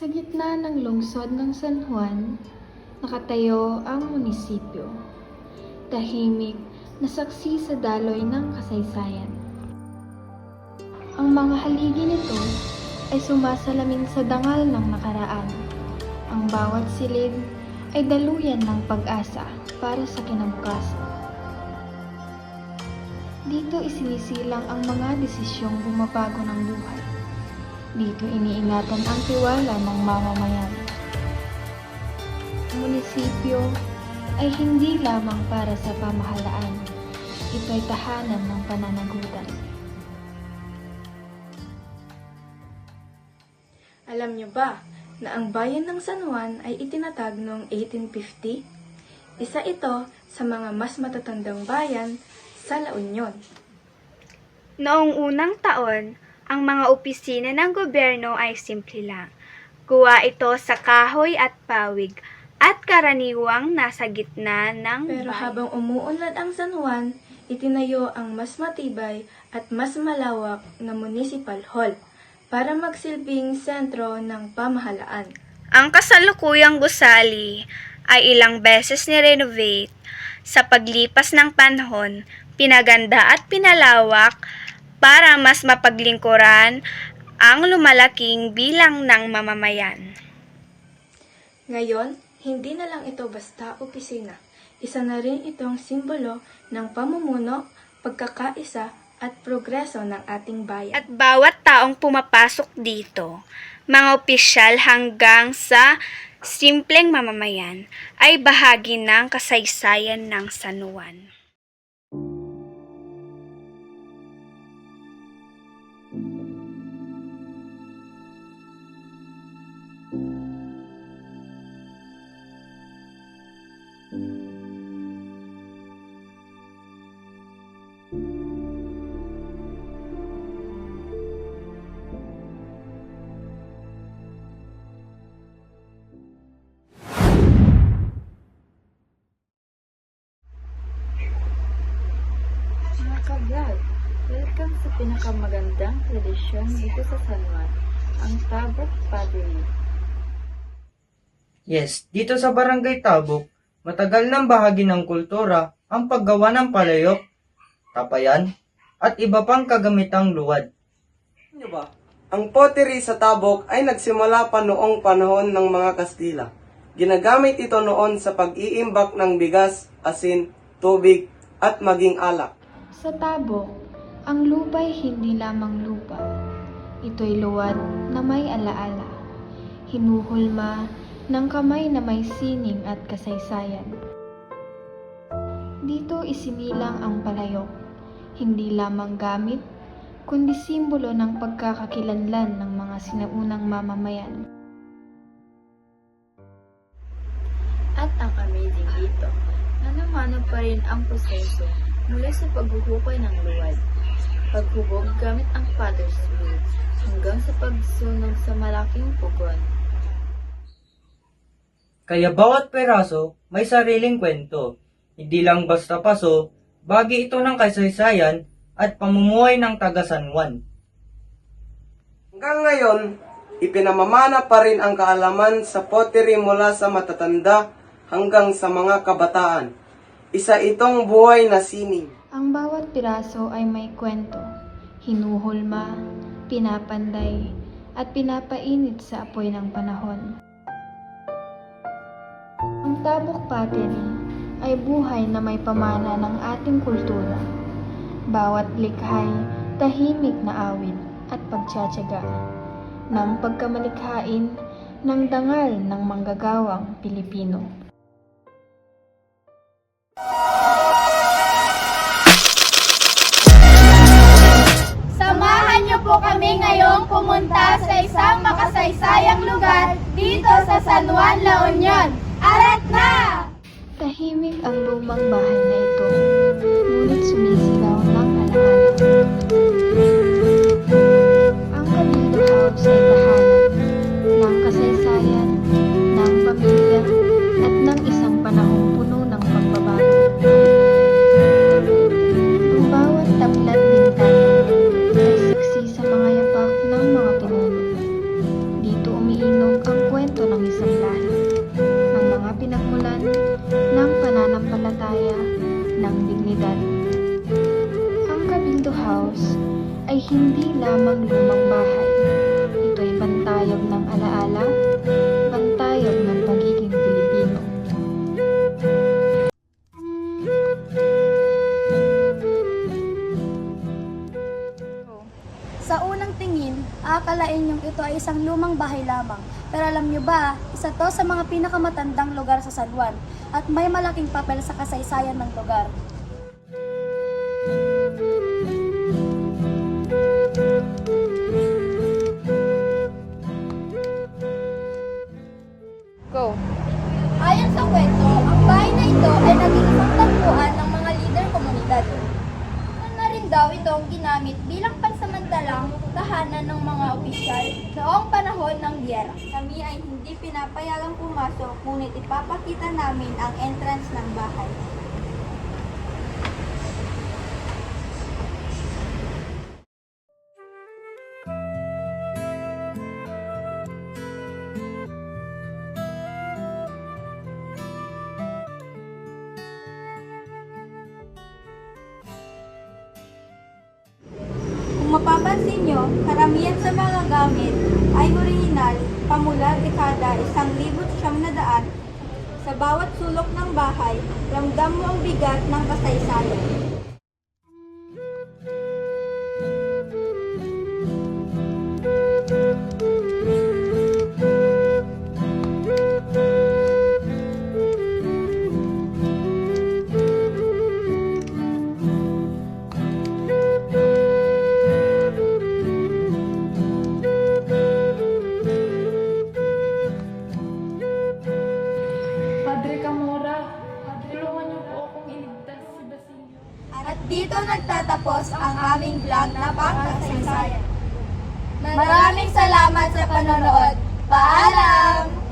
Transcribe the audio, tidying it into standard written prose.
Sa gitna ng lungsod ng San Juan, nakatayo ang munisipyo. Tahimik na saksi sa daloy ng kasaysayan. Ang mga haligi nito ay sumasalamin sa dangal ng nakaraan. Ang bawat silid ay daluyan ng pag-asa para sa kinabukasan. Dito isinisilang ang mga desisyong bumabago ng buhay. Dito iniingatan ang tiwala ng mamamayan. Ang munisipyo ay hindi lamang para sa pamahalaan. Ito'y tahanan ng pananagutan. Alam niyo ba na ang bayan ng San Juan ay itinatag noong 1850? Isa ito sa mga mas matatandang bayan sa La Union. Noong unang taon, ang mga opisina ng gobyerno ay simple lang. Gawa ito sa kahoy at pawig at karaniwang nasa gitna ng Pero bayan. habang umuunlad ang San Juan, itinayo ang mas matibay at mas malawak na municipal hall para magsilbing sentro ng pamahalaan. Ang kasalukuyang gusali ay ilang beses ni-renovate sa paglipas ng panahon, pinaganda at pinalawak para mas mapaglingkuran ang lumalaking bilang ng mamamayan. Ngayon, hindi na lang ito basta opisina. Isa na rin itong simbolo ng pamumuno, pagkakaisa at progreso ng ating bayan. At bawat taong pumapasok dito, mga opisyal hanggang sa simpleng mamamayan, ay bahagi ng kasaysayan ng San Juan. Mga ka-vlog, welcome sa pinakamagandang tradisyon dito sa San Juan, ang Tabok Padre. Yes, dito sa Barangay Tabok, matagal ng bahagi ng kultura ang paggawa ng palayok, tapayan, at iba pang kagamitang luwad. Ano ba? Ang pottery sa Tabok ay nagsimula pa noong panahon ng mga Kastila. Ginagamit ito noon sa pag-iimbak ng bigas, asin, tubig, at maging alak. Sa Tabok, ang lupa'y hindi lamang lupa. Ito'y luwad na may alaala. Hinuhulma ng kamay na may sining at kasaysayan. Dito isinilang ang palayok, hindi lamang gamit, kundi simbolo ng pagkakakilanlan ng mga sinaunang mamamayan. At ang amazing dito, mano-mano pa rin ang proseso mula sa paghuhukay ng luwad, paghubog gamit ang potter's wheel, hanggang sa pagsunog sa malaking pugon. Kaya bawat peraso may sariling kwento. Hindi lang basta paso, bahagi ito ng kasaysayan at pamumuhay ng taga San Juan. Hanggang ngayon, ipinamamana pa rin ang kaalaman sa pottery mula sa matatanda hanggang sa mga kabataan. Isa itong buhay na sining. Ang bawat piraso ay may kwento, hinuhulma, pinapanday, at pinapainit sa apoy ng panahon. Ang Tabok Pottery ay buhay na may pamana ng ating kultura. Bawat likhay, tahimik na awit at pagtsatsaga ng pagkamalikhain ng dangal ng manggagawang Pilipino. Samahan niyo po kami ngayong pumunta sa isang makasaysayang lugar dito sa San Juan, La Union. Arat na! Tahimik ang lumang bahay na ito, ngunit sumisigaw ng alaala. Ang Cabildo House ay tahanan ng kasaysayan, ng pamilya, at ng isang panahong puno ng pagbabago. Ang bawat taplat bintana ay saksi sa mga yapak ng mga pinuno. Dito umiinog ang House ay hindi lamang lumang bahay. Ito'y bantayog ng alaala, bantayog ng pagiging Pilipino. Sa unang tingin, aakalain niyong ito ay isang lumang bahay lamang. Pero alam niyo ba, isa to sa mga pinakamatandang lugar sa San Juan at may malaking papel sa kasaysayan ng lugar. Go! Ayon sa kwento, ang bahay na ito ay naging isang tagpuan ng mga lider komunidad. Na rin daw itong ginamit bilang pansamantalang tahanan ng mga opisyal noong panahon ng giyera. Kami ay hindi pinapayagang pumasok, ngunit ipapakita namin ang entrance ng bahay. Kung mapapansin nyo, karamihan sa mga gamit ay orihinal pamula dekada 1900. Sa bawat sulok ng bahay, ramdam mo ang bigat ng kasaysayan. Padre Camora, tulungan niyo po akong iligtas si Basilio. At dito nagtatapos ang aming vlog na pangkasaysayan. Maraming salamat sa panonood. Paalam!